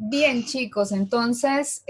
Bien, chicos, entonces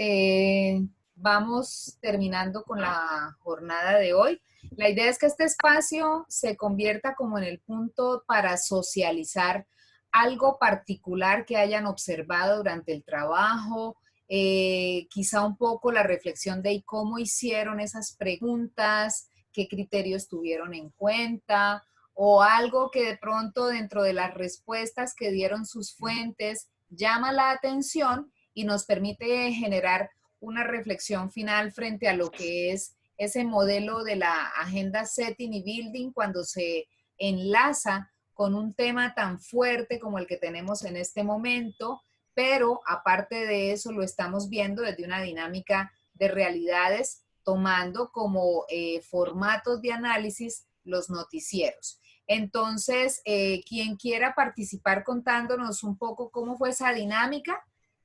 vamos terminando con la jornada de hoy. La idea es que este espacio se convierta como en el punto para socializar algo particular que hayan observado durante el trabajo, quizá un poco la reflexión de cómo hicieron esas preguntas, qué criterios tuvieron en cuenta, o algo que de pronto dentro de las respuestas que dieron sus fuentes llama la atención y nos permite generar una reflexión final frente a lo que es ese modelo de la agenda setting y building cuando se enlaza con un tema tan fuerte como el que tenemos en este momento, pero aparte de eso lo estamos viendo desde una dinámica de realidades, tomando como formatos de análisis los noticieros. Entonces, quien quiera participar contándonos un poco cómo fue esa dinámica,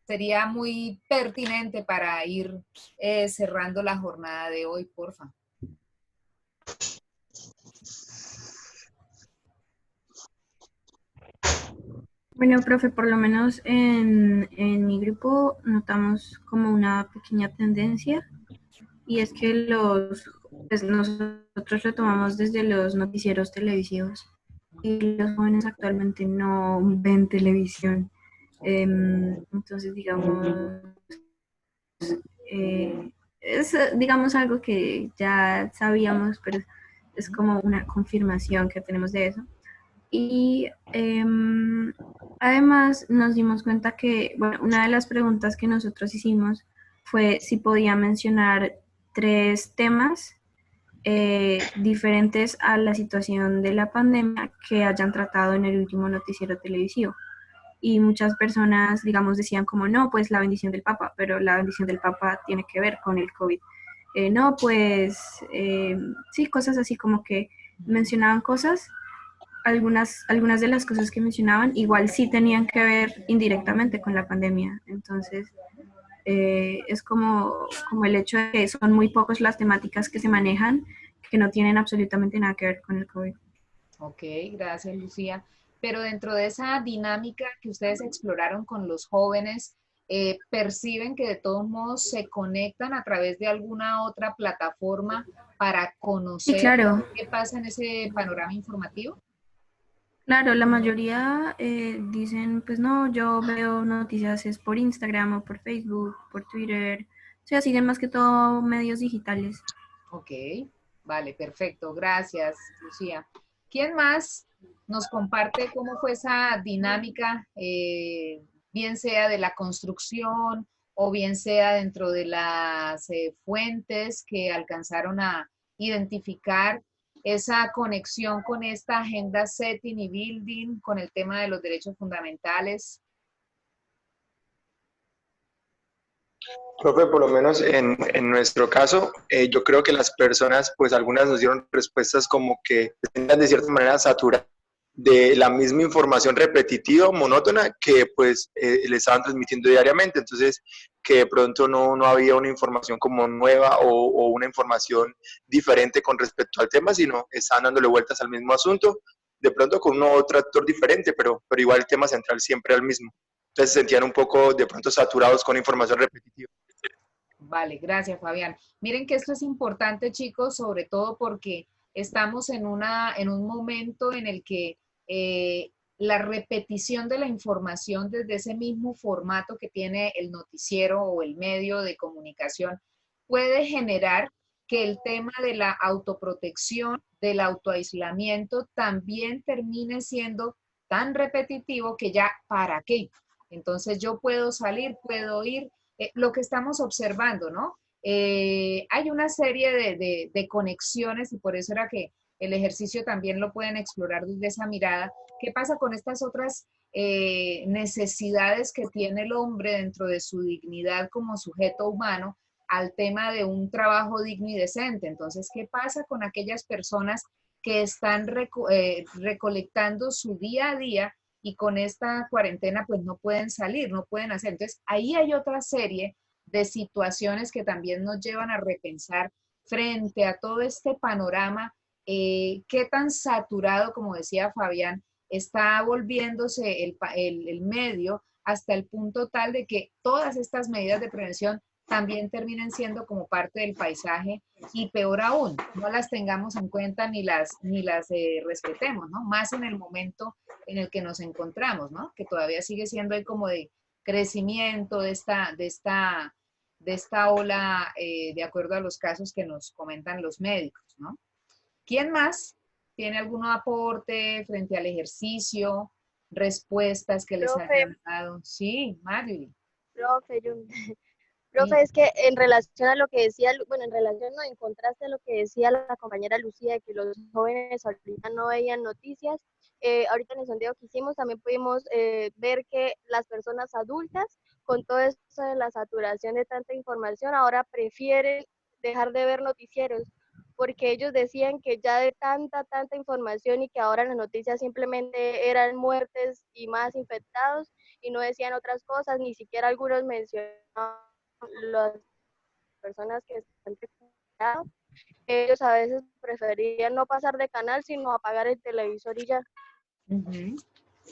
sería muy pertinente para ir cerrando la jornada de hoy, porfa. Bueno, profe, por lo menos en mi grupo notamos como una pequeña tendencia y es que pues nosotros lo tomamos desde los noticieros televisivos y los jóvenes actualmente no ven televisión. Entonces, digamos, es, digamos, algo que ya sabíamos, pero es como una confirmación que tenemos de eso. Y además nos dimos cuenta que, bueno, una de las preguntas que nosotros hicimos fue si podía mencionar tres temas diferentes a la situación de la pandemia que hayan tratado en el último noticiero televisivo. Y muchas personas, digamos, decían como, no, pues la bendición del Papa, pero la bendición del Papa tiene que ver con el COVID. No, pues sí, cosas así como que mencionaban cosas, algunas de las cosas que mencionaban igual sí tenían que ver indirectamente con la pandemia. Entonces, es como el hecho de que son muy pocas las temáticas que se manejan que no tienen absolutamente nada que ver con el COVID. Ok, gracias, Lucía. Pero dentro de esa dinámica que ustedes exploraron con los jóvenes, ¿perciben que de todos modos se conectan a través de alguna otra plataforma para Sí, conocer claro, qué pasa en ese panorama informativo? claro, la mayoría dicen, pues no, yo veo noticias es por Instagram o por Facebook, por Twitter, o sea, siguen más que todo medios digitales. Ok, vale, perfecto. Gracias, Lucía. ¿Quién más nos comparte cómo fue esa dinámica, bien sea de la construcción o bien sea dentro de las fuentes que alcanzaron a identificar esa conexión con esta agenda setting y building, con el tema de los derechos fundamentales? Profe, por lo menos en nuestro caso, yo creo que las personas, pues algunas nos dieron respuestas como que están de cierta manera saturadas de la misma información repetitiva, monótona, que pues le estaban transmitiendo diariamente. Entonces, que de pronto no había una información como nueva o una información diferente con respecto al tema, sino estaban dándole vueltas al mismo asunto, de pronto con un otro actor diferente, pero igual el tema central siempre era el mismo. Entonces se sentían un poco de pronto saturados con información repetitiva. Vale, gracias, Fabián. Miren que esto es importante, chicos, sobre todo porque estamos en un momento en el que la repetición de la información desde ese mismo formato que tiene el noticiero o el medio de comunicación puede generar que el tema de la autoprotección, del autoaislamiento, también termine siendo tan repetitivo que ya, ¿para qué? Entonces yo puedo salir, puedo ir, lo que estamos observando, ¿no? Hay una serie de conexiones y por eso era que el ejercicio también lo pueden explorar desde esa mirada. ¿Qué pasa con estas otras necesidades que tiene el hombre dentro de su dignidad como sujeto humano al tema de un trabajo digno y decente? Entonces, ¿qué pasa con aquellas personas que están recolectando su día a día y con esta cuarentena pues no pueden salir, no pueden hacer? Entonces, ahí hay otra serie de situaciones que también nos llevan a repensar frente a todo este panorama, qué tan saturado, como decía Fabián, está volviéndose el medio hasta el punto tal de que todas estas medidas de prevención también terminen siendo como parte del paisaje y peor aún, no las tengamos en cuenta ni las respetemos, ¿no? Más en el momento en el que nos encontramos, ¿no? Que todavía sigue siendo ahí como de crecimiento de esta ola, de acuerdo a los casos que nos comentan los médicos, ¿no? ¿Quién más tiene algún aporte frente al ejercicio, respuestas que les Profe, hayan dado? Sí, Marjorie. profe, Sí. profe, es que en relación a lo que decía, bueno, en relación, no, en contraste a lo que decía la compañera Lucía, de que los jóvenes ahorita no veían noticias, ahorita en el sondeo que hicimos también pudimos ver que las personas adultas, con todo esto de la saturación de tanta información, ahora prefieren dejar de ver noticieros, porque ellos decían que ya de tanta información y que ahora las noticias simplemente eran muertes y más infectados y no decían otras cosas, ni siquiera algunos mencionaban las personas que están recuperadas, ellos a veces preferían no pasar de canal, sino apagar el televisor y ya. Ujú.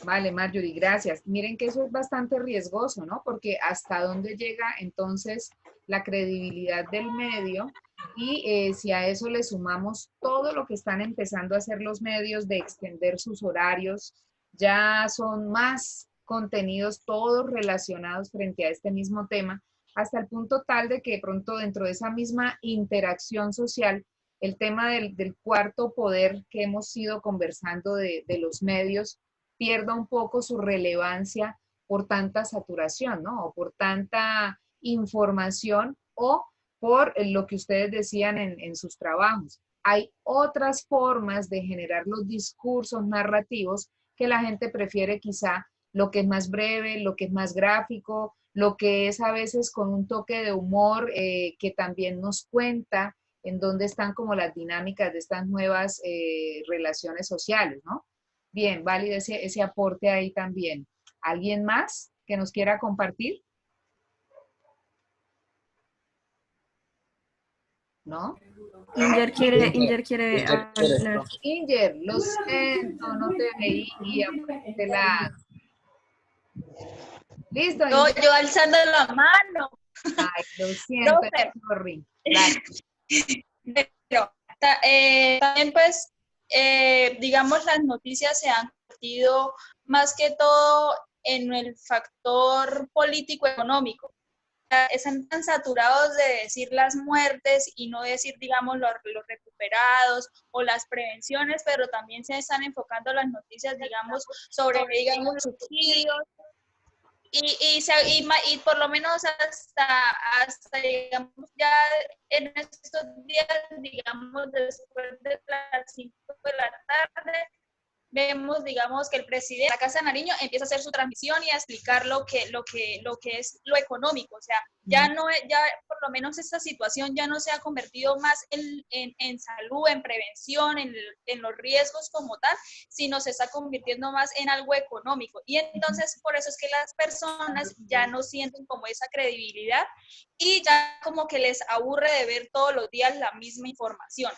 Vale, Marjorie, gracias. Miren que eso es bastante riesgoso, ¿no? Porque hasta dónde llega entonces la credibilidad del medio y si a eso le sumamos todo lo que están empezando a hacer los medios de extender sus horarios, ya son más contenidos todos relacionados frente a este mismo tema, hasta el punto tal de que de pronto dentro de esa misma interacción social, el tema del cuarto poder que hemos ido conversando de los medios, pierda un poco su relevancia por tanta saturación, ¿no? O por tanta información o por lo que ustedes decían en sus trabajos. Hay otras formas de generar los discursos narrativos que la gente prefiere quizá lo que es más breve, lo que es más gráfico, lo que es a veces con un toque de humor que también nos cuenta en dónde están como las dinámicas de estas nuevas relaciones sociales, ¿no? Bien, válido ese aporte ahí también. ¿Alguien más que nos quiera compartir? ¿No? Inger quiere hablar. Inger, lo siento, no te veía por este lado. Listo, No, Inger. yo alzando la mano. Ay, lo siento, Profe. sorry. Dale. Pero, también pues, digamos, las noticias se han convertido más que todo en el factor político-económico. Están tan saturados de decir las muertes y no decir, digamos, los recuperados o las prevenciones, pero también se están enfocando las noticias, digamos, sobre, digamos, los subsidios. Y por lo menos hasta, digamos, ya en estos días, digamos, después de las 5 de la tarde, vemos, digamos, que el presidente de la Casa de Nariño empieza a hacer su transmisión y a explicar lo que es lo económico. O sea, ya por lo menos esta situación ya no se ha convertido más en salud, en prevención, en los riesgos como tal, sino se está convirtiendo más en algo económico. Y entonces, por eso es que las personas ya no sienten como esa credibilidad y ya como que les aburre de ver todos los días la misma información.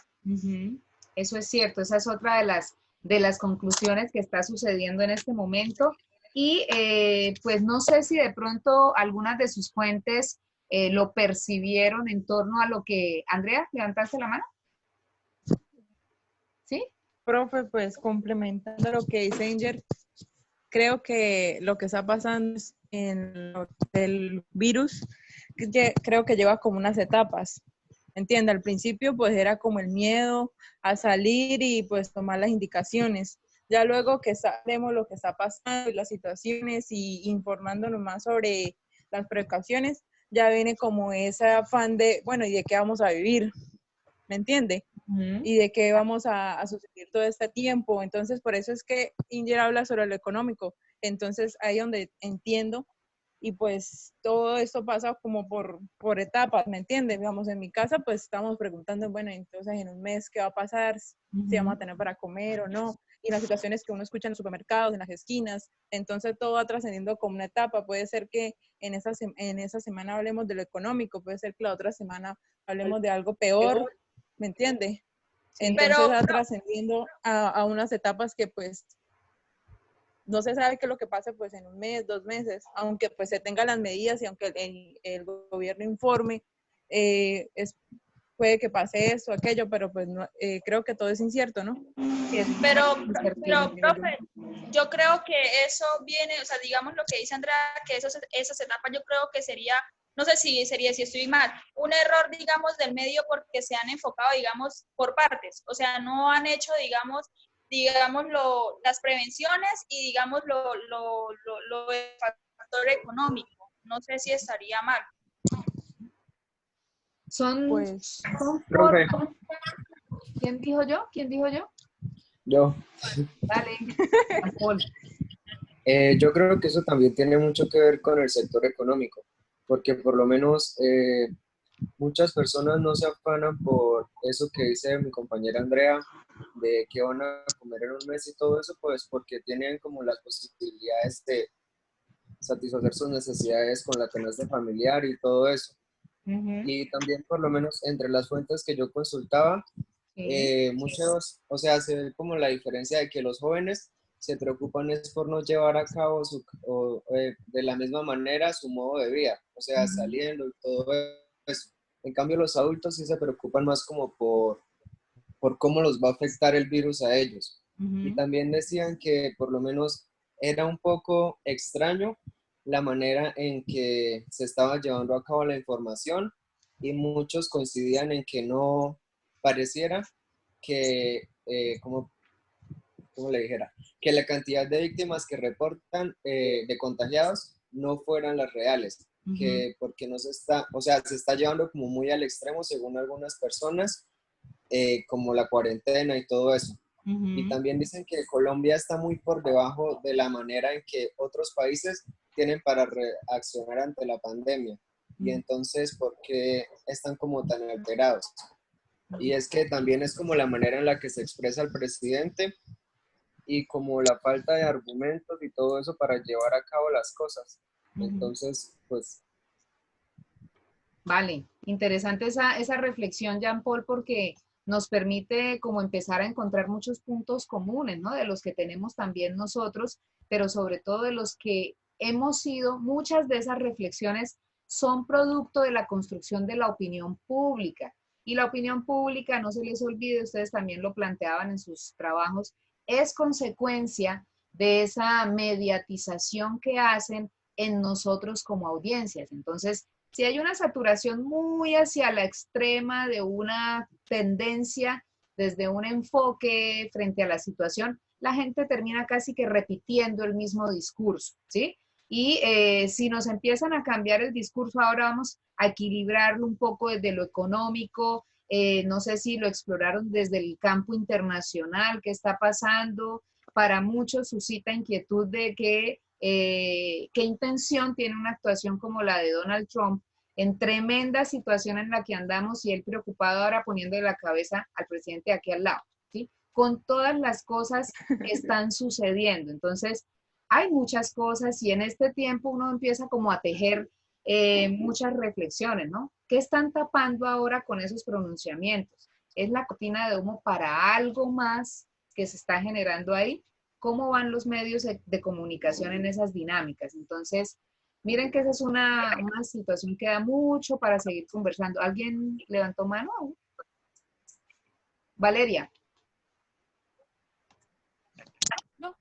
Eso es cierto, esa es otra de las conclusiones que está sucediendo en este momento. Y pues no sé si de pronto algunas de sus fuentes lo percibieron en torno a lo que... Andrea, ¿levantaste la mano? ¿Sí? Profe, pues complementando lo que dice Inger, creo que lo que está pasando en el virus, creo que lleva como unas etapas. Entiende, al principio pues era como el miedo a salir y pues tomar las indicaciones. Ya luego que sabemos lo que está pasando y las situaciones y informándonos más sobre las precauciones, ya viene como ese afán de, bueno, ¿y de qué vamos a vivir? ¿Me entiende? Y de qué vamos a suceder todo este tiempo. Entonces, por eso es que Inger habla sobre lo económico. Entonces, ahí donde entiendo. Y pues todo esto pasa como por etapas, ¿me entiendes? Digamos, en mi casa pues estamos preguntando, bueno, entonces en un mes, ¿qué va a pasar? Si vamos a tener para comer o no. Y las situaciones que uno escucha en los supermercados, en las esquinas. Entonces todo va trascendiendo como una etapa. Puede ser que en esa semana hablemos de lo económico, puede ser que la otra semana hablemos de algo peor, ¿me entiendes? Sí, Entonces pero, va trascendiendo a unas etapas que pues no se sabe qué es lo que pase pues en un mes, 2 meses, aunque pues se tengan las medidas y aunque el gobierno informe, puede que pase esto, aquello, pero pues no, creo que todo es incierto, ¿no? Sí, es Pero, incertidumbre. profe, yo creo que eso viene, o sea, digamos lo que dice Andrea, que esas etapas yo creo que sería, no sé si estoy mal, un error, digamos, del medio porque se han enfocado, digamos, por partes, o sea, no han hecho, digamos, las prevenciones y, digamos, lo del factor económico. No sé si estaría mal. Pues, Son Profe, ¿Quién dijo yo? ¿Quién dijo yo? yo, Dale, Paul. yo creo que eso también tiene mucho que ver con el sector económico, porque por lo menos muchas personas no se afanan por eso que dice mi compañera Andrea, de que van a comer en un mes y todo eso, pues porque tienen como las posibilidades de satisfacer sus necesidades con la canasta familiar y todo eso. Y también por lo menos entre las fuentes que yo consultaba, Sí. muchos, o sea, se ve como la diferencia de que los jóvenes se preocupan es por no llevar a cabo de la misma manera su modo de vida, o sea, saliendo y todo eso. En cambio, los adultos sí se preocupan más como por cómo los va a afectar el virus a ellos. Y también decían que por lo menos era un poco extraño la manera en que se estaba llevando a cabo la información y muchos coincidían en que no pareciera que, como le dijera, que la cantidad de víctimas que reportan de contagiados no fueran las reales, que porque no se está, o sea, se está llevando como muy al extremo según algunas personas, como la cuarentena y todo eso. Y también dicen que Colombia está muy por debajo de la manera en que otros países tienen para reaccionar ante la pandemia. Y entonces, ¿por qué están como tan alterados? Y es que también es como la manera en la que se expresa el presidente y como la falta de argumentos y todo eso para llevar a cabo las cosas. Entonces, pues... Vale, interesante esa reflexión, Jean Paul, porque nos permite como empezar a encontrar muchos puntos comunes, ¿no? De los que tenemos también nosotros, pero sobre todo de los que hemos sido, muchas de esas reflexiones son producto de la construcción de la opinión pública. Y la opinión pública, no se les olvide, ustedes también lo planteaban en sus trabajos, es consecuencia de esa mediatización que hacen en nosotros como audiencias. Entonces, si hay una saturación muy hacia la extrema de una tendencia desde un enfoque frente a la situación, la gente termina casi que repitiendo el mismo discurso, ¿sí? Y si nos empiezan a cambiar el discurso, ahora vamos a equilibrarlo un poco desde lo económico, no sé si lo exploraron desde el campo internacional, qué está pasando. Para muchos suscita inquietud de qué intención tiene una actuación como la de Donald Trump en tremenda situación en la que andamos y él preocupado ahora poniéndole la cabeza al presidente de aquí al lado, ¿sí? Con todas las cosas que están sucediendo. Entonces, hay muchas cosas y en este tiempo uno empieza como a tejer muchas reflexiones, ¿no? ¿Qué están tapando ahora con esos pronunciamientos? ¿Es la cortina de humo para algo más que se está generando ahí? ¿Cómo van los medios de comunicación en esas dinámicas? Entonces, miren que esa es una situación que da mucho para seguir conversando. ¿Alguien levantó mano? Valeria. No.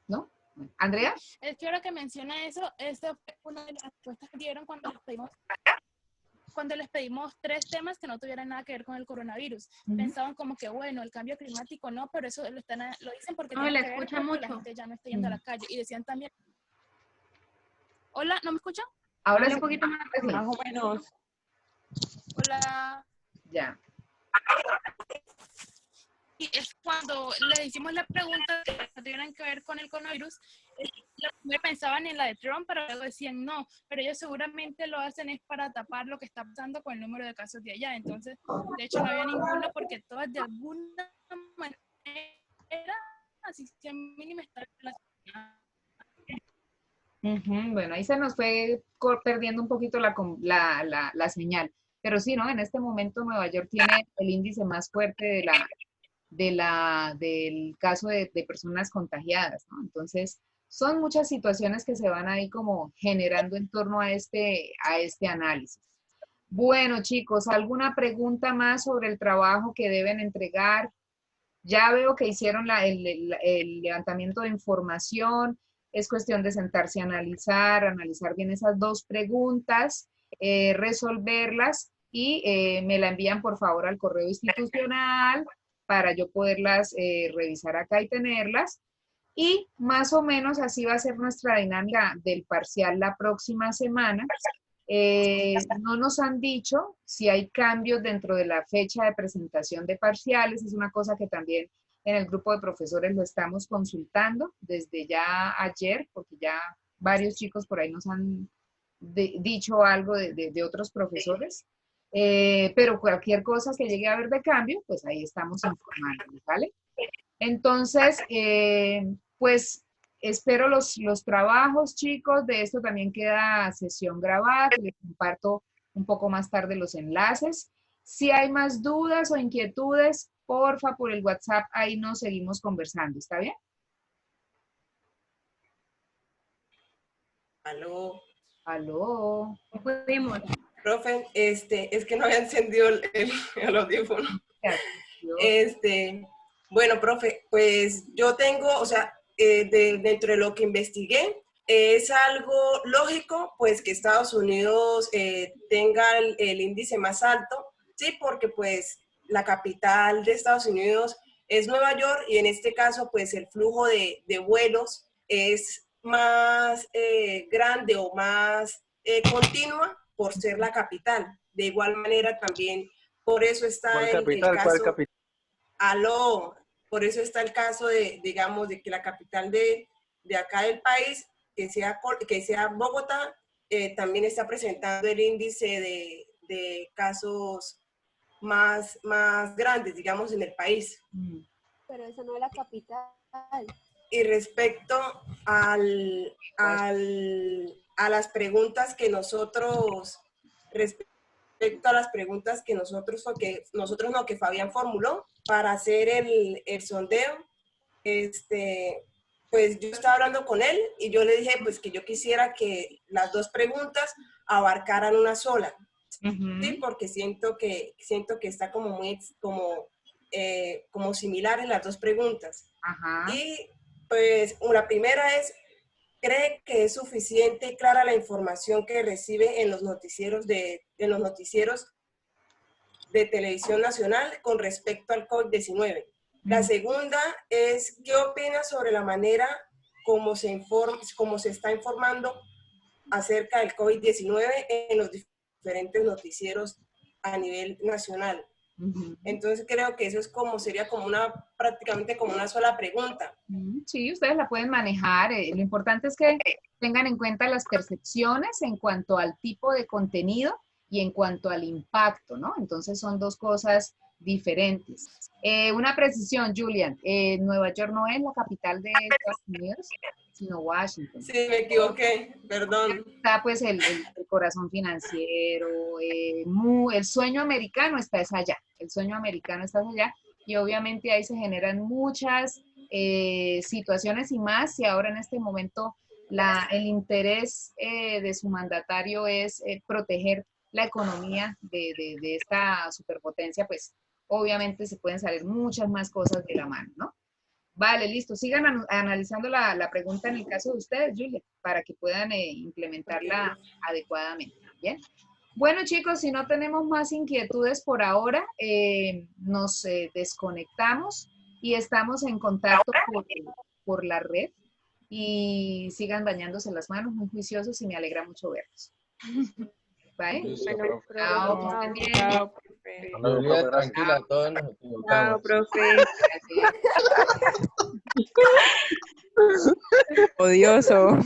¿No? ¿Andrea? Es que ahora que menciona eso, esta fue una de las respuestas que dieron cuando les pedimos 3 temas que no tuvieran nada que ver con el coronavirus. Pensaban como que, bueno, el cambio climático no, pero eso lo dicen porque No, tiene la que ver escucha porque la mucho. gente ya no está yendo a la calle. Y decían también, hola, ¿no me escuchan? Ahora Habla sí. un poquito más. más o menos. Hola. Ya. Y es cuando le hicimos la pregunta que no tuvieran que ver con el coronavirus, primero pensaban en la de Trump, pero luego decían no, pero ellos seguramente lo hacen es para tapar lo que está pasando con el número de casos de allá. Entonces, de hecho, no había ninguna porque todas de alguna manera, así sea mínima, están relacionadas. Bueno, ahí se nos fue perdiendo un poquito la señal. Pero sí, ¿no? En este momento Nueva York tiene el índice más fuerte del caso de personas contagiadas, ¿no? Entonces, son muchas situaciones que se van ahí como generando en torno a este análisis. Bueno, chicos, ¿alguna pregunta más sobre el trabajo que deben entregar? Ya veo que hicieron el levantamiento de información. Es cuestión de sentarse a analizar bien esas dos preguntas, resolverlas y me la envían por favor al correo institucional para yo poderlas revisar acá y tenerlas. Y más o menos así va a ser nuestra dinámica del parcial la próxima semana. No nos han dicho si hay cambios dentro de la fecha de presentación de parciales. Es una cosa que también en el grupo de profesores lo estamos consultando desde ya ayer, porque ya varios chicos por ahí nos han dicho algo de otros profesores. Pero cualquier cosa que llegue a haber de cambio, pues ahí estamos informando, ¿vale? Entonces, pues espero los trabajos, chicos. De esto también queda sesión grabada, que les comparto un poco más tarde los enlaces. Si hay más dudas o inquietudes, porfa, por el WhatsApp, ahí nos seguimos conversando, ¿está bien? Aló. Aló. Podemos. Profe, es que no había encendido el audífono. Bueno, profe, pues yo tengo, o sea, dentro de lo que investigué, es algo lógico, pues, que Estados Unidos tenga el índice más alto, sí, porque, pues, la capital de Estados Unidos es Nueva York y en este caso, pues, el flujo de vuelos es más grande o más continua por ser la capital. De igual manera, también, por eso está el caso... Aló, por eso está el caso de, digamos, de que la capital de acá del país, que sea Bogotá, también está presentando el índice de casos más grandes, digamos, en el país. Pero eso no es la capital. Y respecto a las preguntas que nosotros, que Fabián formuló para hacer el sondeo, pues yo estaba hablando con él y yo le dije pues que yo quisiera que las dos preguntas abarcaran una sola, ¿sí? Porque siento que está como muy como similar en las dos preguntas. Ajá. Y pues la primera es: ¿cree que es suficiente y clara la información que recibe en los noticieros de televisión nacional con respecto al COVID-19? La segunda es: ¿qué opina sobre la manera como se está informando acerca del COVID-19 en los diferentes noticieros a nivel nacional? Entonces creo que eso sería prácticamente como una sola pregunta. Sí, ustedes la pueden manejar. Lo importante es que tengan en cuenta las percepciones en cuanto al tipo de contenido y en cuanto al impacto, ¿no? Entonces son dos cosas diferentes. Una precisión, Julian, Nueva York no es la capital de Estados Unidos, sino Washington. Sí, me equivoqué, perdón. Está pues el corazón financiero, el sueño americano está allá, y obviamente ahí se generan muchas situaciones y más, y ahora en este momento el interés de su mandatario es proteger la economía de esta superpotencia, pues obviamente se pueden salir muchas más cosas de la mano, ¿no? Vale, listo. Sigan analizando la pregunta en el caso de ustedes, Julia, para que puedan implementarla adecuadamente. ¿Bien? Bueno, chicos, si no tenemos más inquietudes por ahora, nos desconectamos y estamos en contacto por la red. Y sigan bañándose las manos, muy juiciosos, y me alegra mucho verlos. ¿Vale? Chao, profe. Julia, tranquila, todos nos equivocamos. Chao, profe. Odioso.